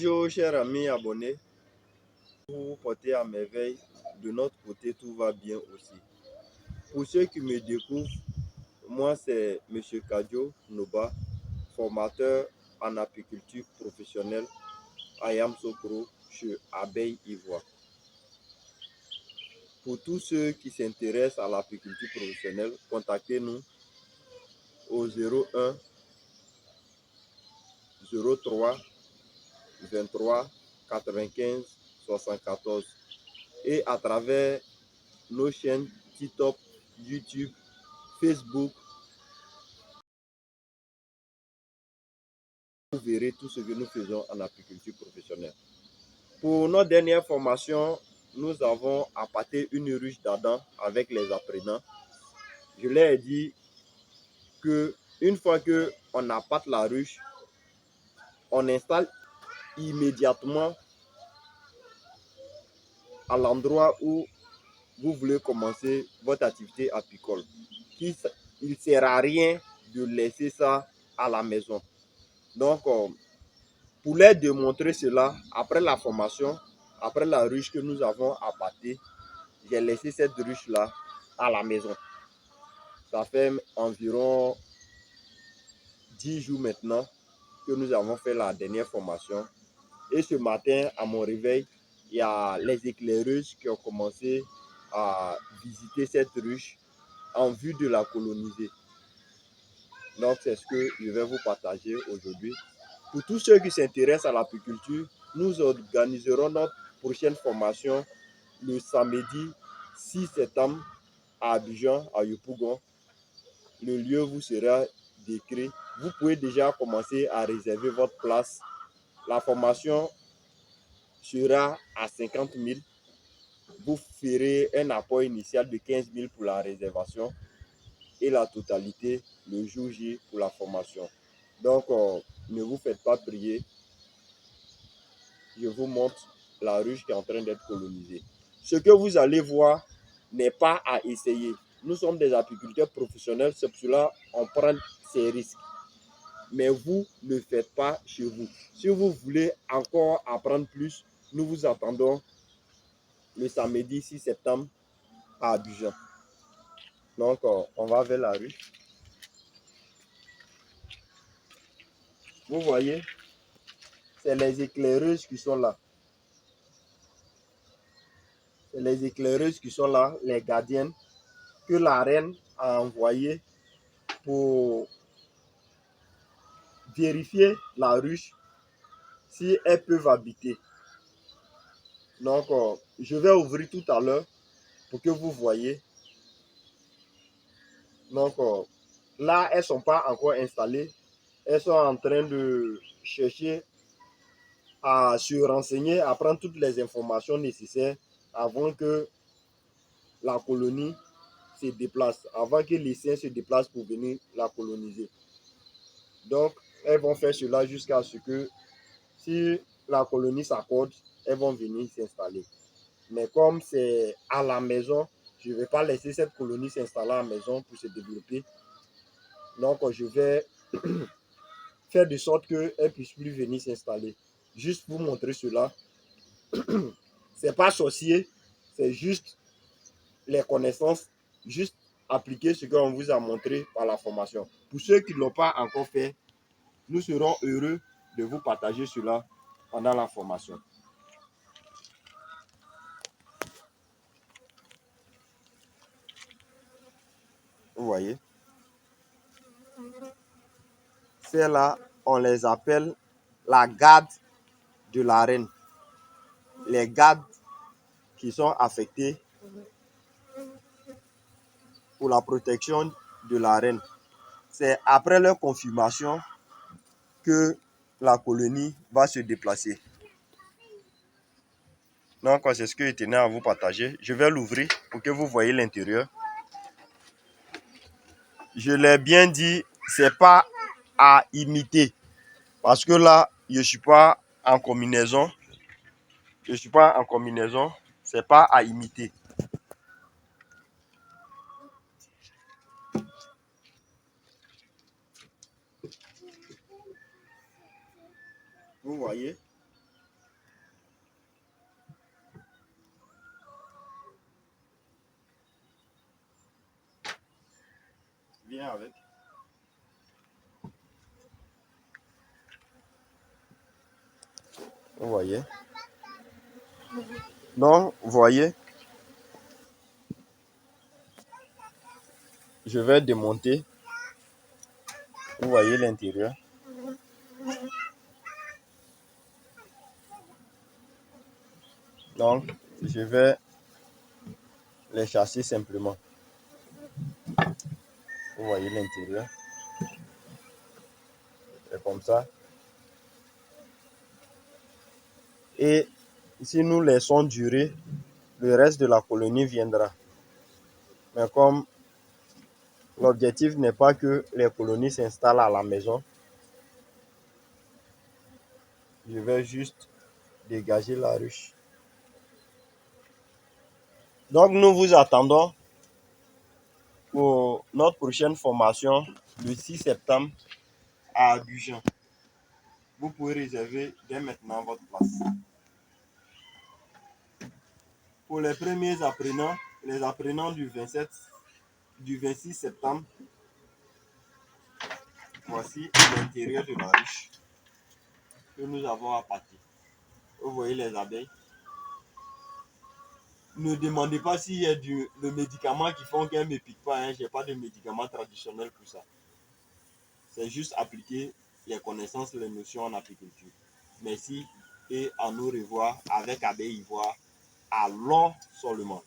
Bonjour chers amis abonnés, vous vous portez à merveille, de notre côté tout va bien aussi. Pour ceux qui me découvrent, moi c'est M. Kadio Noba, formateur en apiculture professionnelle à Yamsokro chez Abeille Ivoire. Pour tous ceux qui s'intéressent à l'apiculture professionnelle, contactez-nous au 01 03 23 95 74 et à travers nos chaînes TikTok, YouTube, Facebook. Vous verrez tout ce que nous faisons en apiculture professionnelle. Pour notre dernière formation, nous avons appâté une ruche d'Adam avec les apprenants. Je leur ai dit que une fois qu'on appâte la ruche, on installe immédiatement à l'endroit où vous voulez commencer votre activité apicole. Il ne sert à rien de laisser ça à la maison. Donc, pour leur démontrer cela, après la formation, après la ruche que nous avons appâtée, j'ai laissé cette ruche-là à la maison. Ça fait environ 10 jours maintenant que nous avons fait la dernière formation. Et ce matin, à mon réveil, il y a les éclaireuses qui ont commencé à visiter cette ruche en vue de la coloniser. Donc, c'est ce que je vais vous partager aujourd'hui. Pour tous ceux qui s'intéressent à l'apiculture, nous organiserons notre prochaine formation le samedi 6 septembre à Abidjan, à Yopougon. Le lieu vous sera décrit. Vous pouvez déjà commencer à réserver votre place. La formation sera à 50 000. Vous ferez un apport initial de 15 000 pour la réservation et la totalité le jour J pour la formation. Donc, ne vous faites pas prier. Je vous montre la ruche qui est en train d'être colonisée. Ce que vous allez voir n'est pas à essayer. Nous sommes des apiculteurs professionnels, c'est pour cela qu'on prend ces risques. Mais vous ne le faites pas chez vous. Si vous voulez encore apprendre plus, nous vous attendons le samedi 6 septembre à Abidjan. Donc, on va vers la ruche. Vous voyez, c'est les éclaireuses qui sont là. C'est les éclaireuses qui sont là, les gardiennes, que la reine a envoyées pour vérifier la ruche si elles peuvent habiter. Donc, je vais ouvrir tout à l'heure pour que vous voyez. Donc, là, elles ne sont pas encore installées. Elles sont en train de chercher à se renseigner, à prendre toutes les informations nécessaires avant que la colonie se déplace, avant que les siens se déplacent pour venir la coloniser. Donc, elles vont faire cela jusqu'à ce que, si la colonie s'accorde, elles vont venir s'installer. Mais comme c'est à la maison, je ne vais pas laisser cette colonie s'installer à la maison pour se développer. Donc, je vais faire de sorte qu'elles ne puissent plus venir s'installer. Juste pour montrer cela. Ce n'est pas sorcier, c'est juste les connaissances, juste appliquer ce qu'on vous a montré par la formation. Pour ceux qui ne l'ont pas encore fait, nous serons heureux de vous partager cela pendant la formation. Vous voyez, celles-là, on les appelle la garde de la reine. Les gardes qui sont affectés pour la protection de la reine. C'est après leur confirmation que la colonie va se déplacer. Donc, c'est ce que je tenais à vous partager. Je vais l'ouvrir pour que vous voyez l'intérieur. Je l'ai bien dit, c'est pas à imiter. Parce que là, je ne suis pas en combinaison. Je ne suis pas en combinaison. C'est pas à imiter. Vous voyez, Viens avec. Vous voyez. Donc, vous voyez, je vais démonter. Vous voyez l'intérieur. Donc, je vais les chasser simplement. Vous voyez l'intérieur. C'est comme ça. Et si nous laissons durer, le reste de la colonie viendra. Mais comme l'objectif n'est pas que les colonies s'installent à la maison, je vais juste dégager la ruche. Donc nous vous attendons pour notre prochaine formation le 6 septembre à Abidjan. Vous pouvez réserver dès maintenant votre place. Pour les premiers apprenants, les apprenants du 26 septembre, voici l'intérieur de la ruche que nous avons à partir. Vous voyez les abeilles. Ne demandez pas s'il y a le médicament qui font qu'elles ne me piquent pas. Hein. Je n'ai pas de médicament traditionnel pour ça. C'est juste appliquer les connaissances, les notions en apiculture. Merci et à nous revoir avec Abeille Ivoire à long seulement.